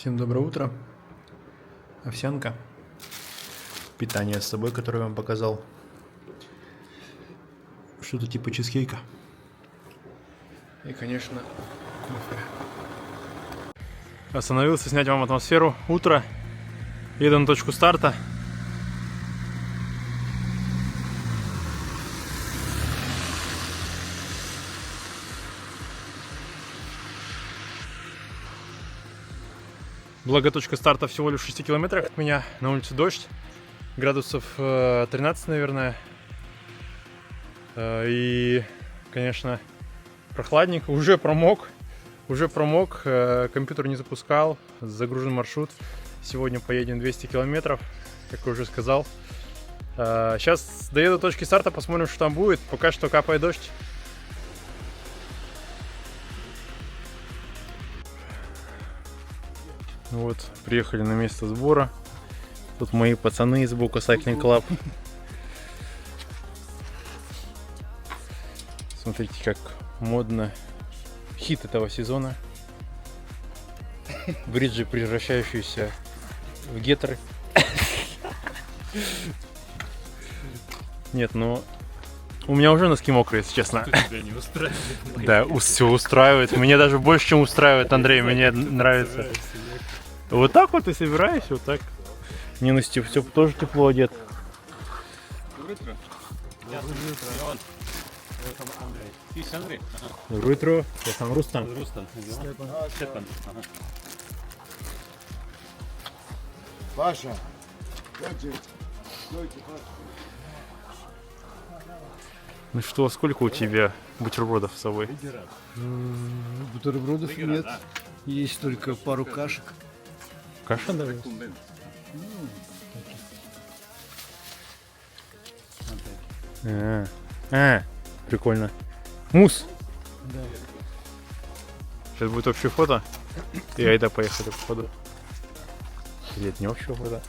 Всем доброе утро. Овсянка. Питание с собой, которое я вам показал. Что-то типа чизкейка. И, конечно, кофе. Остановился снять вам атмосферу. Утро. Еду на точку старта. Благо точка старта всего лишь в 6 километрах от меня. На улице дождь. Градусов 13, наверное. И, конечно, прохладненько. Уже промок. Компьютер не запускал. Загружен маршрут. Сегодня поедем 200 километров, как я уже сказал. Сейчас доеду до точки старта, посмотрим, что там будет. Пока что капает дождь. Вот, приехали на место сбора. Тут мои пацаны из Boca Cycling Club. Смотрите, как модно. Хит этого сезона. Бриджи, превращающиеся в гетры. Нет, ну... У меня уже носки мокрые, если честно. Что тебя не устраивает? Да, все устраивает. Мне даже больше, чем устраивает, Андрей. Мне нравится. Вот так вот и собираюсь, вот так. Не, ну Стив, все тоже тепло одет. Доброе утро. Андрей. Доброе утро. Я сам Рустам. Рустам. Степан. Паша. Ну что, сколько у тебя бутербродов с собой? Бутербродов нет. Есть только пару кашек. Каша, да? Прикольно. Мусс. Да. Сейчас будет общее фото. И айда поехали походу. Или это не общее фото?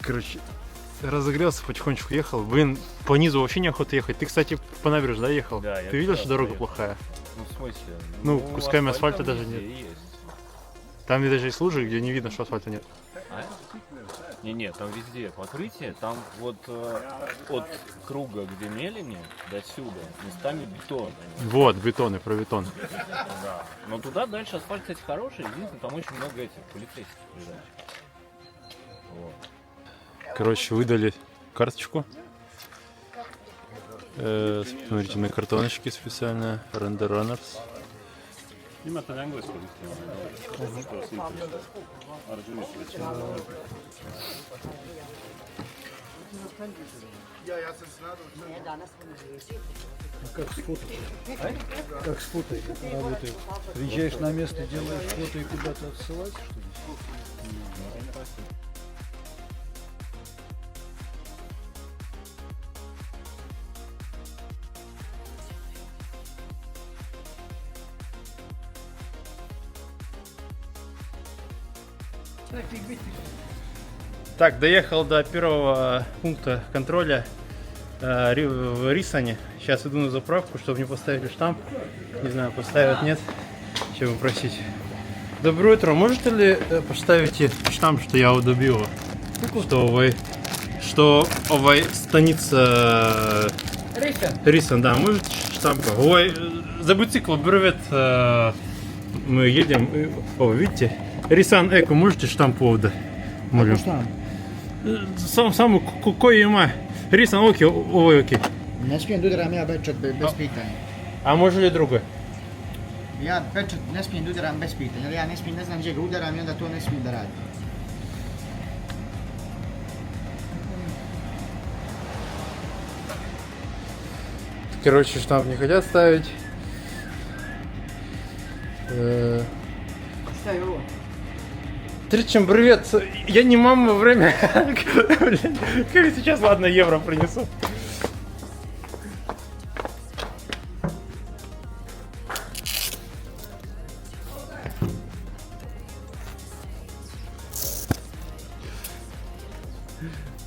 Короче, разогрелся, потихонечку ехал. Блин, по низу вообще неохота ехать. Ты, кстати, по набережной, да, ехал? Да, я Ты видел, что туда дорога поехал. плохая? Ну, в смысле? Ну, кусками асфальта даже везде нет. есть. Там даже есть лужи, где не видно, что асфальта нет. А? Не, там везде покрытие. Там вот от круга, где мелени, до сюда, местами бетон. Вот, бетон и про бетон. Да. Но туда дальше асфальт, кстати, хороший. Единственное, там очень много этих полицейских лежат. Вот. Короче, выдали карточку. Смотрите, на картоночке специально. Render Runners. Imate na engleskom isto, što vas interesuje. Arđuni su već Как с фото? Как с фото работает? Приезжаешь на место, делаешь фото и куда-то отсылать, что ли? Так, доехал до первого пункта контроля в Рисане. Сейчас иду на заправку, чтобы мне поставили штамп. Не знаю, поставят, нет. Сейчас попросить. Доброе утро. Можете ли поставить штамп, что я удобил? Что овай станица Рисан, да, можете штампа. Ой, за бицикл привет. Мы едем. О, видите? Рисан Эко, можете штамп повода? Можем. Само koji ima Risan, okej, ovo je okej. Ne smijem da udaram ja pečat bez pitanja. A može li drugo? Ja pečat ne smijem da udaram bez pitanja, jer ja ne smijem, ne znam gdje ga udaram i onda to ne smijem da radim. Короче, штамп не хотят ставить. Šta je ovo? Тричем привет. Я не мама во время. Как сейчас, ладно, евро принесу.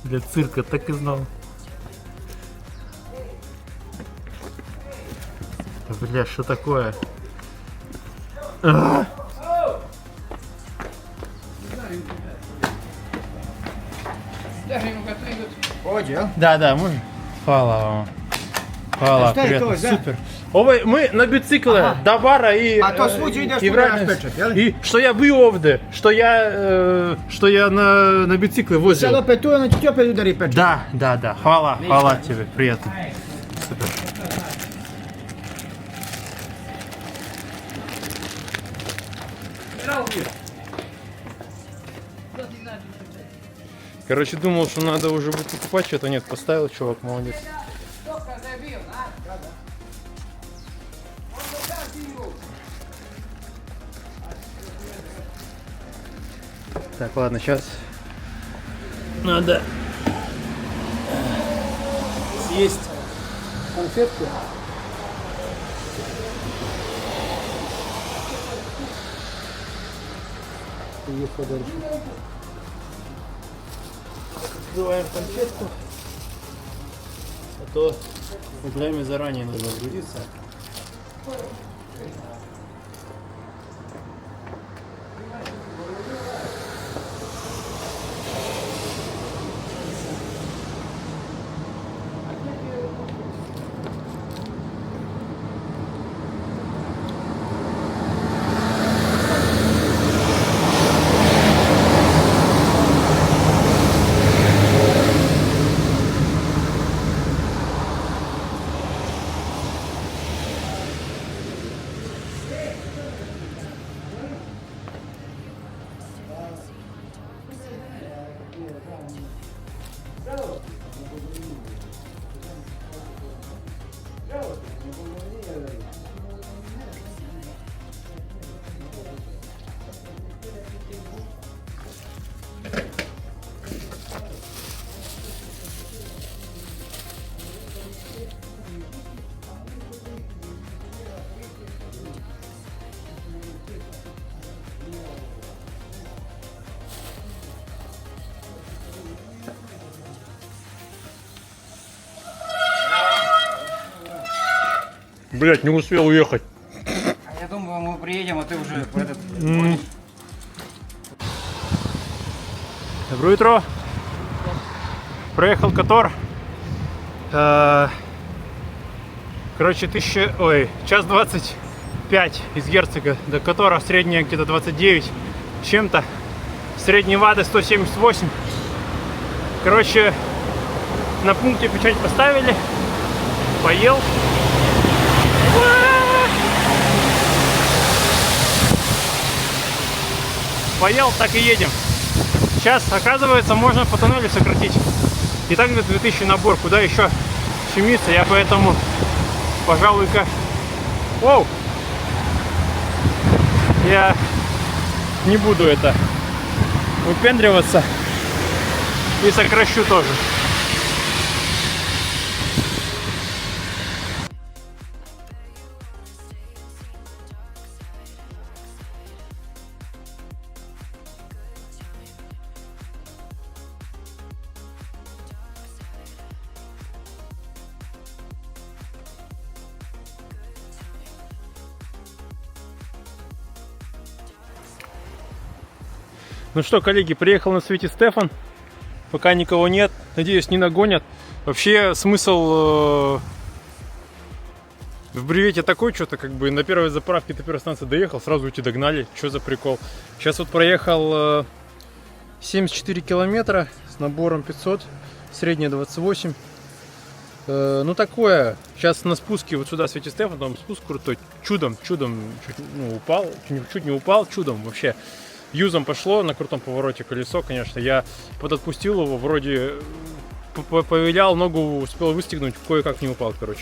Для цирка, так и знал. Бля, что такое? А! Hođe, Да, можно? Хвала вам. Хвала, Šta je приятно, to, da? супер. Ovaj, мы на бицикле до бара и... A to svuđe ideš и tu вратно- na pečat, jel? И что я был ovdje, что я на бицикле возил. sad opet tu, onda će ti opet udari pečat. Да, хвала тебе, приятно. Супер. Короче, думал, что надо уже будет покупать что-то, нет, поставил, чувак, молодец. Так, ладно, сейчас надо съесть конфетку. И ехать дальше. Открываем конфетку. А то время заранее нужно грузиться. Блять, не успел уехать. Я думаю, мы приедем, а ты уже в этот... Доброе утро. Проехал Котор. Короче, час 25 из Герцога до Котора. Средняя где-то 29 с чем-то. Средние ваты 178. Короче, на пункте печать поставили. Поел. Поел, так и едем. Сейчас, оказывается, можно по тоннелю сократить. И так где-то 2000 набор. Куда еще щемиться? Я поэтому, пожалуй-ка... Оу! Я не буду это выпендриваться. И сокращу тоже. Ну что, коллеги, приехал на свете Стефан. Пока никого нет. Надеюсь, не нагонят. Вообще, смысл в бревете такой, что-то как бы на первой заправке до первой станции доехал, сразу уйти догнали. Что за прикол? Сейчас вот проехал 74 километра с набором 500. Средняя 28. Ну такое. Сейчас на спуске вот сюда свете Стефан, там спуск крутой. Чудом, чуть упал. Чуть не упал, чудом вообще. Юзом пошло на крутом повороте колесо, конечно. Я подотпустил его, вроде повилял, ногу успел выстегнуть, кое-как не упал, короче.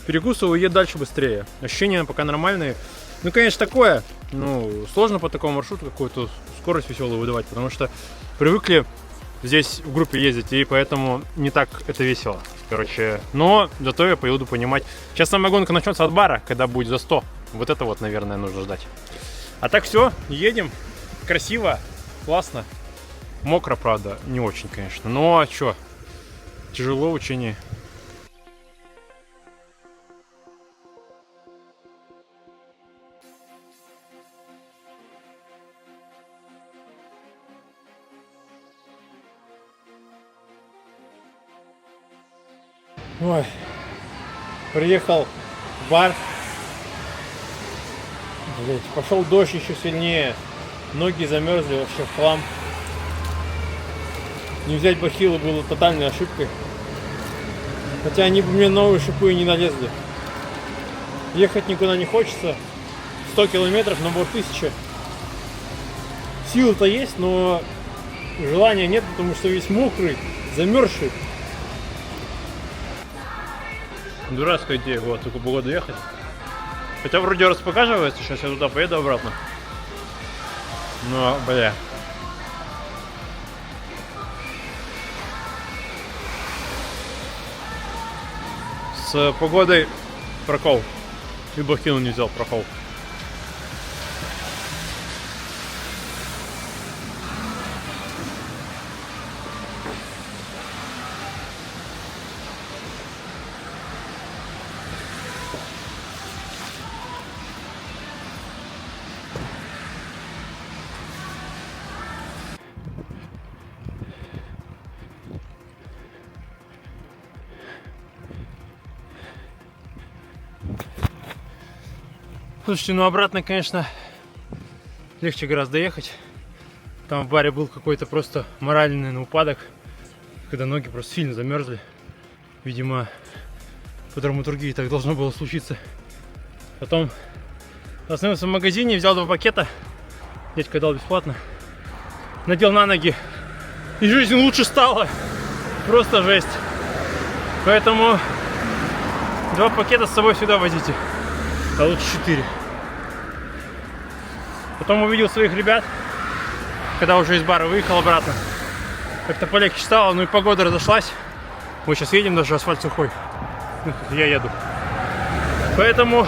Перекусываю, едет дальше быстрее. Ощущения пока нормальные. Ну, конечно, такое. Ну, сложно по такому маршруту какую-то скорость веселую выдавать, потому что привыкли здесь в группе ездить, и поэтому не так это весело. Короче, но зато я поеду понимать. Сейчас самая гонка начнется от бара, когда будет за 100. Вот это вот, наверное, нужно ждать. А так все, едем. Красиво, классно. Мокро, правда, не очень, конечно. Но что, тяжело учение. Ой, приехал в бар. Блять, пошел дождь еще сильнее. Ноги замерзли вообще в хлам. Не взять бахилы было тотальной ошибкой. Хотя они бы мне новые шипы и не налезли. Ехать никуда не хочется. 100 километров, набор 1000. Силы-то есть, но желания нет, потому что весь мокрый, замерзший. Дурацкая идея была такую погоду ехать. Хотя вроде распоказывается, сейчас я туда поеду обратно. Но, бля. С погодой прокол. И бахилу не взял, прокол. Слушайте, ну обратно, конечно, легче гораздо ехать. Там в баре был какой-то просто моральный упадок, когда ноги просто сильно замерзли. Видимо, по драматургии так должно было случиться. Потом остановился в магазине, взял 2 пакета. Дядька дал бесплатно. Надел на ноги. И жизнь лучше стала. Просто жесть. Поэтому 2 пакета с собой сюда возите. А лучше 4. Потом увидел своих ребят, когда уже из бара выехал обратно. Как-то полегче стало, ну и погода разошлась. Мы сейчас едем, даже асфальт сухой. Ну, я еду. Поэтому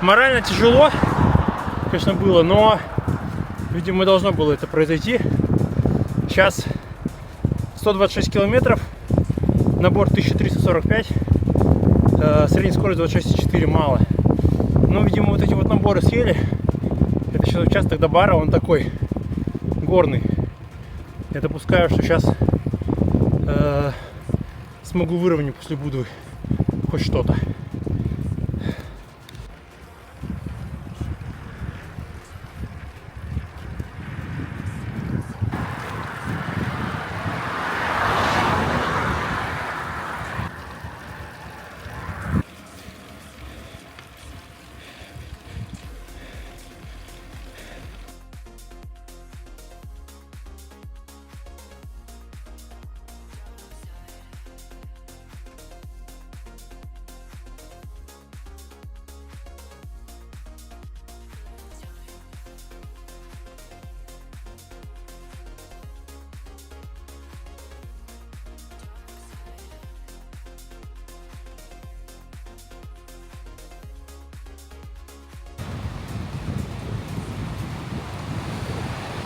морально тяжело, конечно, было, но, видимо, должно было это произойти. Сейчас 126 километров, набор 1345, средняя скорость 26,4, мало. Но, видимо, вот эти вот наборы съели. Это сейчас участок до бара, он такой горный. Я допускаю, что сейчас смогу выровнять после Будвы хоть что-то.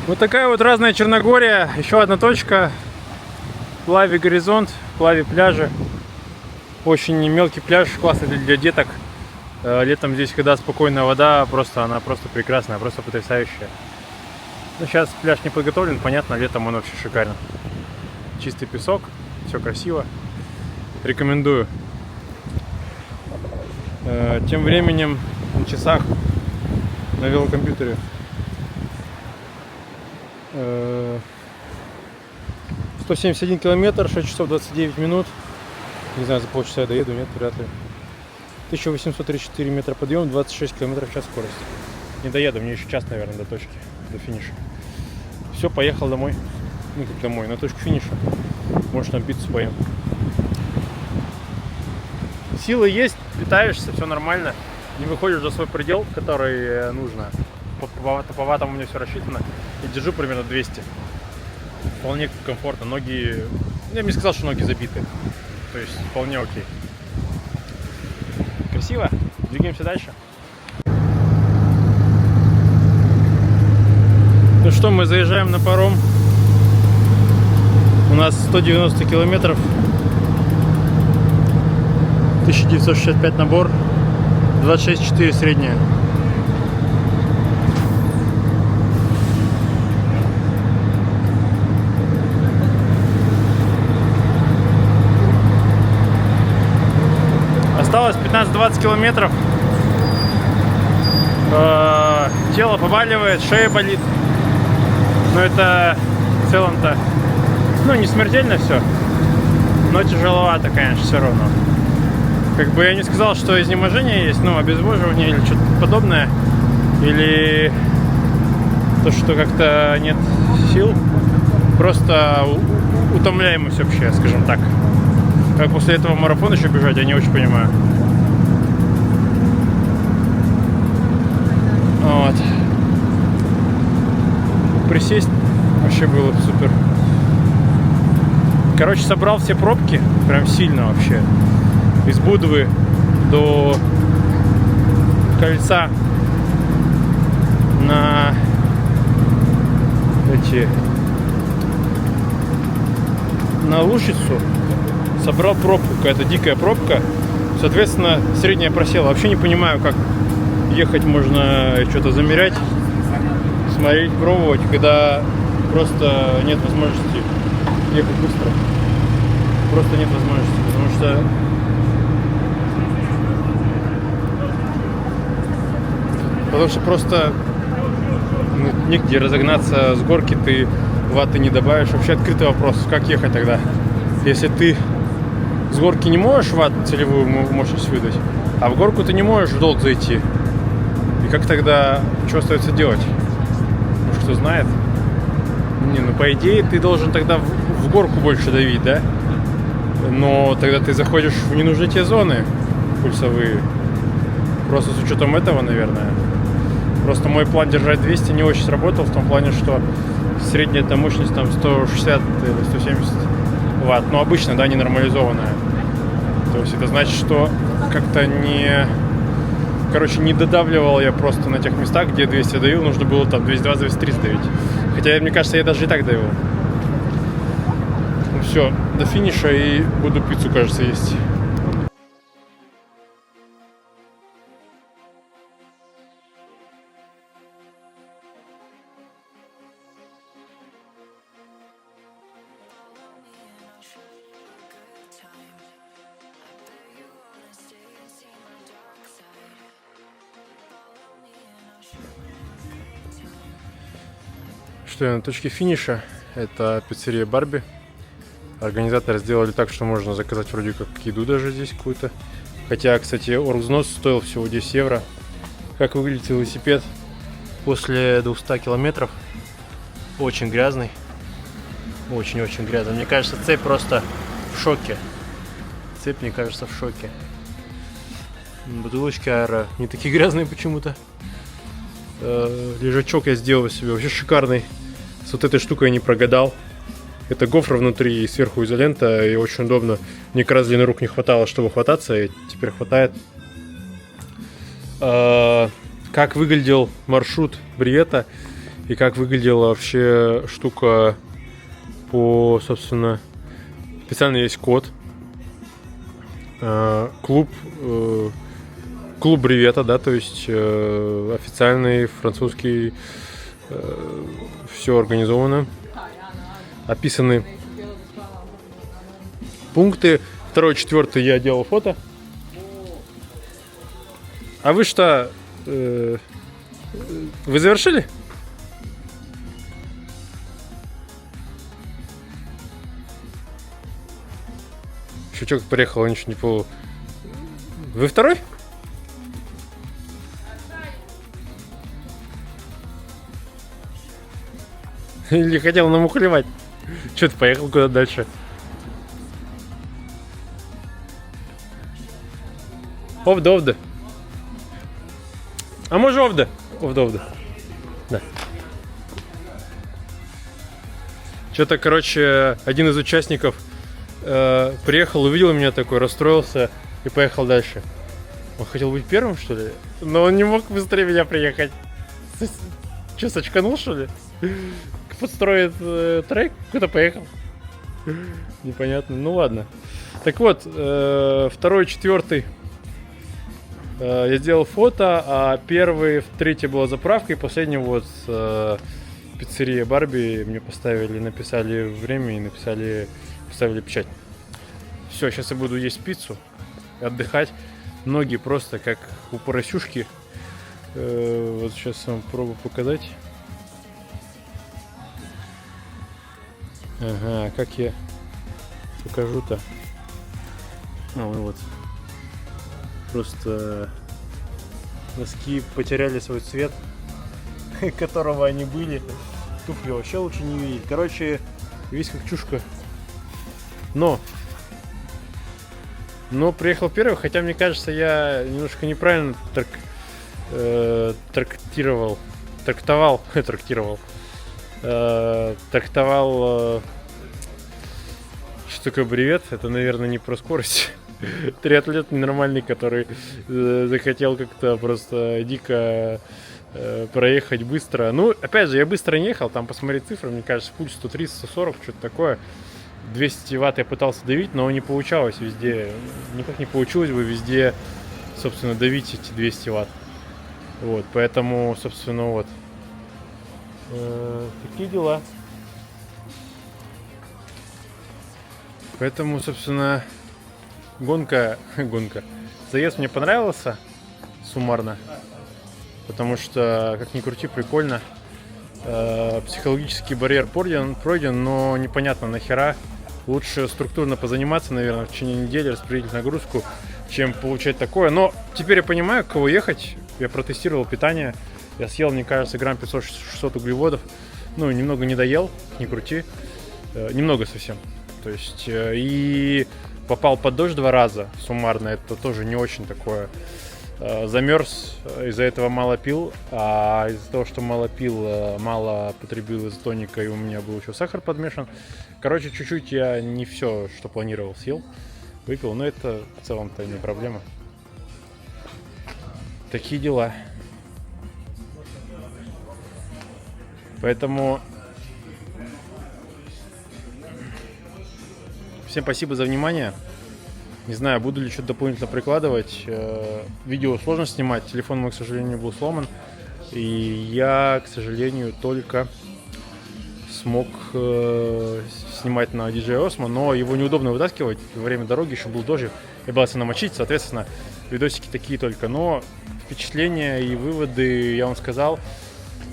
Вот такая вот разная Черногория. Еще одна точка. Плави горизонт, Плави пляжи. Очень мелкий пляж, классный для деток. Летом здесь, когда спокойная вода, она просто прекрасная, просто потрясающая. Но сейчас пляж не подготовлен, понятно, летом он вообще шикарен. Чистый песок, все красиво. Рекомендую. Тем временем на часах, на велокомпьютере 171 километр, 6 часов 29 минут. Не знаю, за полчаса я доеду, нет, вряд ли. 1834 метра подъем, 26 километров в час скорость. Не доеду, мне еще час, наверное, до точки, до финиша. Все, поехал домой. Ну как домой, на точку финиша. Может, там пиццу поем. Силы есть, питаешься, все нормально. Не выходишь за свой предел, который нужно. По ватам у меня все рассчитано. И держу примерно 200. Вполне комфортно. Ноги... Я бы не сказал, что ноги забиты. То есть вполне окей. Красиво. Двигаемся дальше. Ну что, мы заезжаем на паром. У нас 190 километров. 1965 набор. 26,4 средняя. Осталось 15-20 километров. Тело побаливает, шея болит. Но это в целом-то, ну, не смертельно все. Но тяжеловато, конечно, все равно. Как бы я не сказал, что изнеможение есть, ну, обезвоживание или что-то подобное. Или то, что как-то нет сил. Просто утомляемость вообще, скажем так. Как после этого марафон еще бежать, я не очень понимаю. Вот. Присесть вообще было супер. Короче, собрал все пробки, прям сильно вообще. Из Будвы до кольца на на Лушицу. Собрал пробку, какая-то дикая пробка. Соответственно, средняя просела. Вообще не понимаю, как ехать можно, что-то замерять, смотреть, пробовать, когда просто нет возможности ехать быстро. Просто нет возможности, потому что просто негде разогнаться с горки, ты ваты не добавишь. Вообще открытый вопрос, как ехать тогда, если ты с горки не можешь ватт целевую мощность выдать, а в горку ты не можешь в долг зайти. И как тогда, что остается делать? Может, кто знает? Не, ну по идее ты должен тогда в горку больше давить, да? Но тогда ты заходишь в ненужные тебе зоны пульсовые. Просто с учетом этого, наверное. Просто мой план держать 200 не очень сработал, в том плане, что средняя там мощность там 160 или 170 ватт. Но обычно, да, не нормализованная. То есть это значит, что как-то не... Короче, не додавливал я просто на тех местах, где 200 давил, нужно было там 220-230 давить. Хотя, мне кажется, я даже и так давил. Ну все, до финиша и буду пиццу, кажется, есть. Что я на точке финиша. Это пиццерия Барби. Организаторы сделали так, что можно заказать вроде как еду даже здесь какую-то. Хотя, кстати, оргвзнос стоил всего 10 евро. Как выглядит велосипед после 200 километров? Очень грязный. Очень-очень грязный. Мне кажется, цепь просто в шоке. Цепь, мне кажется, в шоке. Бутылочки аэро не такие грязные почему-то. Лежачок я сделал себе вообще шикарный. С вот этой штукой я не прогадал. Это гофра внутри и сверху изолента, и очень удобно. Мне как раз длины рук не хватало, чтобы хвататься, и теперь хватает. Как выглядел маршрут Бриета и как выглядела вообще штука по, собственно, специально есть код. Клуб Бриета, да, то есть официальный французский, все организовано. Описаны пункты. 2, 4 я делал фото. А вы что? Вы завершили? Щучок приехал, ничего не понял. Вы второй? Или хотел намухлевать? Че ты поехал куда дальше? Овда. А может овда? Овда. Да. Что-то, короче, один из участников приехал, увидел меня такой, расстроился и поехал дальше. Он хотел быть первым, что ли? Но он не мог быстрее меня приехать. Че, сочканул, что ли? Подстроит трек, куда поехал. Непонятно. Ну ладно. Так вот, 2-й, 4-й я сделал фото, а 1-й, 3-й была заправка, и последний вот пиццерия Барби мне поставили, написали время и поставили печать. Все, сейчас я буду есть пиццу, отдыхать. Ноги просто как у поросюшки. Вот сейчас вам пробую показать. Ага, как я покажу-то? Вот. Просто носки потеряли свой цвет, которого они были. Туфли вообще лучше не видеть. Короче, весь как чушка. Но приехал первый, хотя мне кажется, я немножко неправильно трактовал, что такое бревет. Это, наверное, не про скорость. Триатлет ненормальный, который захотел как-то просто дико проехать быстро. Ну, опять же, я быстро не ехал, там посмотреть цифры, мне кажется, пульс 130-140, что-то такое. 200 ватт я пытался давить, но не получалось везде. Никак не получилось бы везде, собственно, давить эти 200 ватт. Вот, поэтому, собственно, вот. Такие дела. Поэтому, собственно, гонка. Заезд мне понравился суммарно. Потому что, как ни крути, прикольно. Психологический барьер пройден, но непонятно нахера. Лучше структурно позаниматься, наверное, в течение недели, распределить нагрузку, чем получать такое. Но теперь я понимаю, к кого ехать. Я протестировал питание. Я съел, мне кажется, грамм 500-600 углеводов. Ну, немного не доел, не крути. Немного совсем. То есть, и попал под дождь 2 раза суммарно. Это тоже не очень такое. Замерз, из-за этого мало пил, а из-за того, что мало пил, мало потребил из тоника, и у меня был еще сахар подмешан. Короче, чуть-чуть я не все, что планировал, съел, выпил, но это в целом-то не проблема. Такие дела. Поэтому всем спасибо за внимание. Не знаю, буду ли что-то дополнительно прикладывать. Видео сложно снимать, телефон мой, к сожалению, был сломан. И я, к сожалению, только смог снимать на DJI Osmo, но его неудобно вытаскивать. Во время дороги еще был дождь, я боялся намочить, соответственно, видосики такие только. Но впечатления и выводы я вам сказал.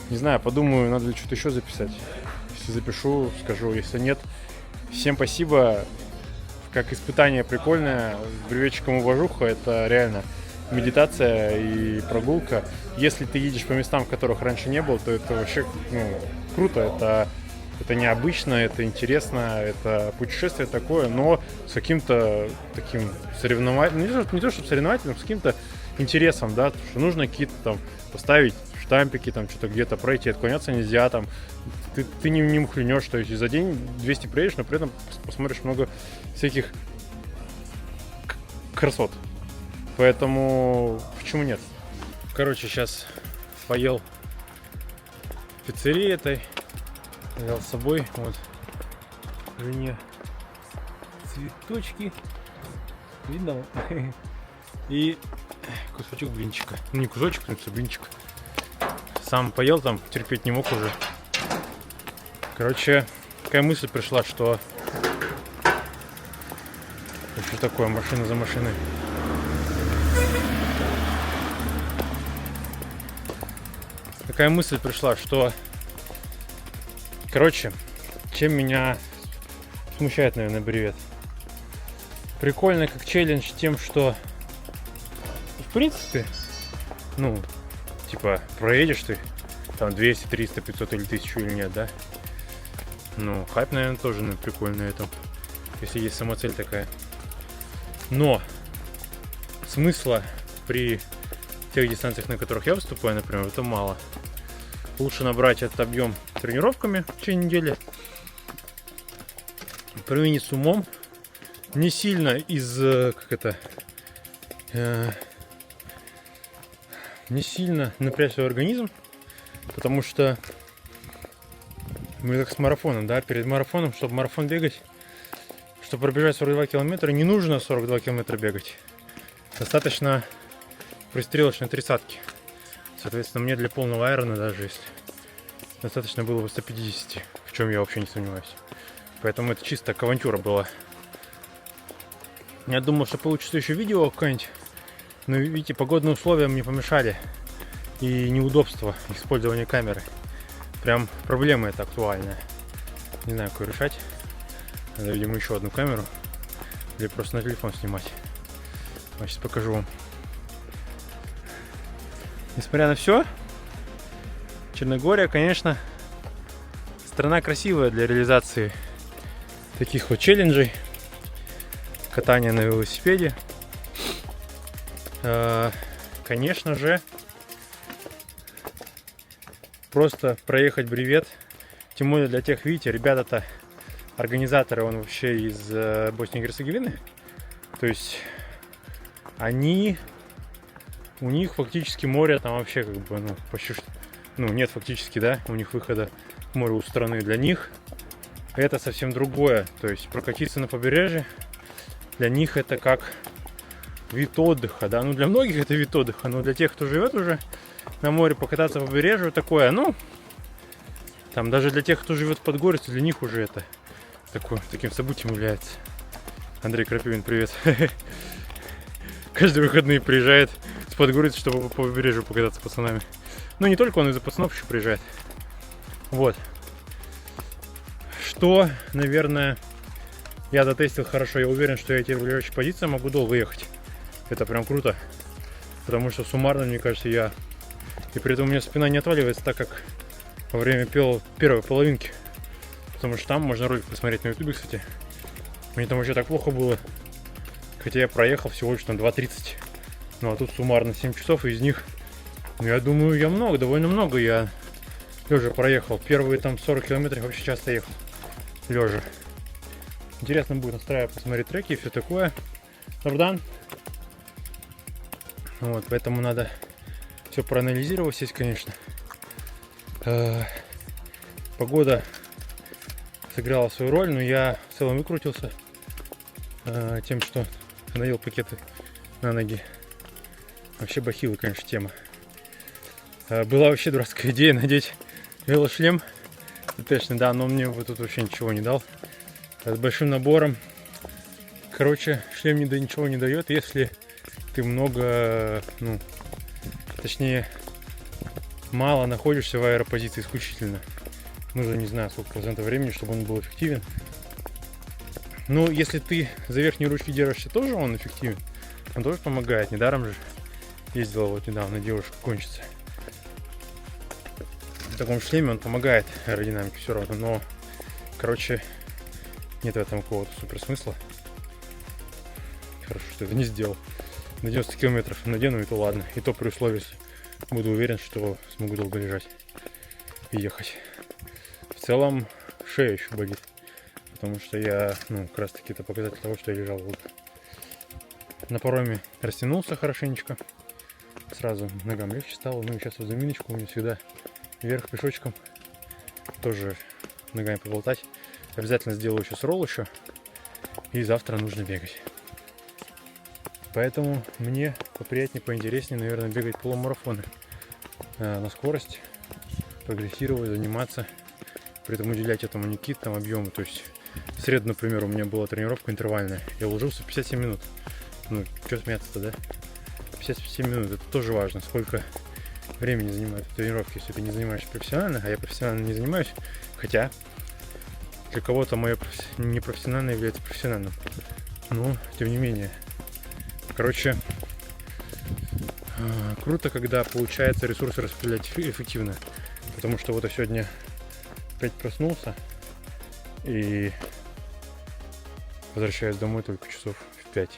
Не знаю, подумаю, надо ли что-то еще записать. Если запишу, скажу, если нет. Всем спасибо. Как испытание прикольное, с бревечиком уважуха, это реально медитация и прогулка. Если ты едешь по местам, в которых раньше не был, то это вообще круто, это необычно, это интересно, это путешествие такое, но с каким-то таким соревновательным, не то чтобы соревновательным, с каким-то интересом, да, потому что нужно какие-то там поставить штампики, там что-то где-то пройти, отклоняться нельзя, там ты не мухлянешь, то есть за день 200 проедешь, но при этом посмотришь много всяких красот. Поэтому почему нет? Короче, сейчас поел в пиццерии этой, взял с собой вот жене цветочки, видно, и кусочек блинчика, ну не кусочек, но блинчик. Сам поел, там терпеть не мог уже. Короче, такая мысль пришла, что что такое машина за машиной. Такая мысль пришла, что, короче, чем меня смущает, наверное, бревет. Прикольно как челлендж тем, что в принципе, ну, типа, проедешь ты там 200, 300, 500 или 1000 или нет, да? Ну, хайп, наверное, тоже прикольно это, если есть самоцель такая. Но смысла при тех дистанциях, на которых я выступаю, например, это мало. Лучше набрать этот объем тренировками в течение недели, применить с умом, не сильно не сильно напрячь свой организм, потому что мы как с марафоном, да, перед марафоном, чтобы марафон бегать, чтобы пробежать 42 километра, не нужно 42 километра бегать. Достаточно пристрелочной тридцатки. Соответственно, мне для полного айрона, даже если достаточно было бы 150, в чем я вообще не сомневаюсь. Поэтому это чисто авантюра была. Я думал, что получится еще видео какое-нибудь. Но видите, погодные условия мне помешали. И неудобство использования камеры. Прям проблема это актуальная. Не знаю, как решать. Надо, видимо, еще одну камеру. Или просто на телефон снимать. Я сейчас покажу вам. Несмотря на все, Черногория, конечно, страна красивая для реализации таких вот челленджей. Катание на велосипеде. Конечно же, просто проехать бревет. Тем более для тех, видите, ребята-то, организаторы, он вообще из Боснии и Герцеговины. То есть у них фактически море там вообще как бы, ну, почти, ну, нет фактически, да, у них выхода к морю у страны. Для них это совсем другое. То есть прокатиться на побережье для них это как вид отдыха, да. Ну, для многих это вид отдыха, но для тех, кто живет уже на море, покататься по побережью такое, ну, там даже для тех, кто живет в Подгорице, для них уже это таким событием является. Андрей Крапивин, привет. Каждые выходные приезжает с Подгорицы, чтобы по побережью покататься с пацанами. Ну, не только он, из-за пацанов еще приезжает. Вот. Что, наверное, я затестил хорошо. Я уверен, что я теперь в лежачей позиции могу долго ехать. Это прям круто. Потому что суммарно, мне кажется, и при этом у меня спина не отваливается, так как во время первой половинки. Потому что там можно ролик посмотреть на ютубе, кстати. Мне там вообще так плохо было. Хотя я проехал всего лишь там 2:30. Ну а тут суммарно 7 часов, и из них, ну, я думаю, довольно много я лежа проехал. Первые там 40 километров вообще часто ехал лежа. Интересно будет настраивать, посмотреть треки и все такое. Нордан. Вот, поэтому надо все проанализировать здесь, конечно. Погода сыграла свою роль, но я в целом выкрутился тем, что надел пакеты на ноги. Вообще бахилы, конечно, тема. Была вообще дурацкая идея надеть велошлем. Точно, да, но мне вот тут вообще ничего не дал. С большим набором. Короче, шлем ничего не дает, если ты много, ну, точнее, мало находишься в аэропозиции исключительно. Нужно, не знаю, сколько процентов времени, чтобы он был эффективен. Но если ты за верхние ручки держишься, тоже он эффективен. Он тоже помогает. Недаром же ездила вот недавно девушка-гонщица. В таком шлеме он помогает аэродинамике все равно. Но, короче, нет в этом какого-то супер смысла. Хорошо, что это не сделал. На 90 километров надену, и то ладно. И то при условии, если буду уверен, что смогу долго лежать и ехать. В целом шея еще болит. Потому что я, ну, как раз таки это показатель того, что я лежал долго. На пароме растянулся хорошенечко. Сразу ногам легче стало. Ну и сейчас вот заминочку у меня всегда вверх пешочком. Тоже ногами поболтать. Обязательно сделаю сейчас ролл еще. И завтра нужно бегать. Поэтому мне поприятнее, поинтереснее, наверное, бегать полумарафоны. На скорость. Прогрессировать, заниматься. При этом уделять этому не какие-то там объемы. То есть в среду, например, у меня была тренировка интервальная. Я уложился в 57 минут. Ну, что смеяться-то, да? 57 минут, это тоже важно. Сколько времени занимает тренировки, если ты не занимаешься профессионально. А я профессионально не занимаюсь. Хотя для кого-то мое непрофессиональное является профессиональным. Но, тем не менее. Короче, круто, когда получается ресурсы распределять эффективно. Потому что вот я сегодня опять проснулся и возвращаюсь домой только часов в 5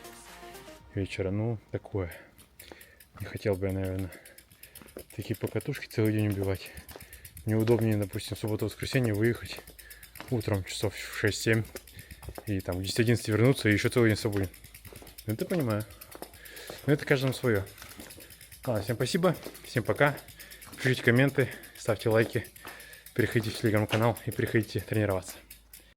вечера. Ну, такое. Не хотел бы я, наверное, такие покатушки целый день убивать. Мне удобнее, допустим, в субботу-воскресенье выехать утром часов в 6-7 и там к 10-11 вернуться и еще целый день свободен. Это понимаю. Но это каждому свое. Ладно, всем спасибо, всем пока. Пишите комменты, ставьте лайки, переходите в телеграм-канал и приходите тренироваться.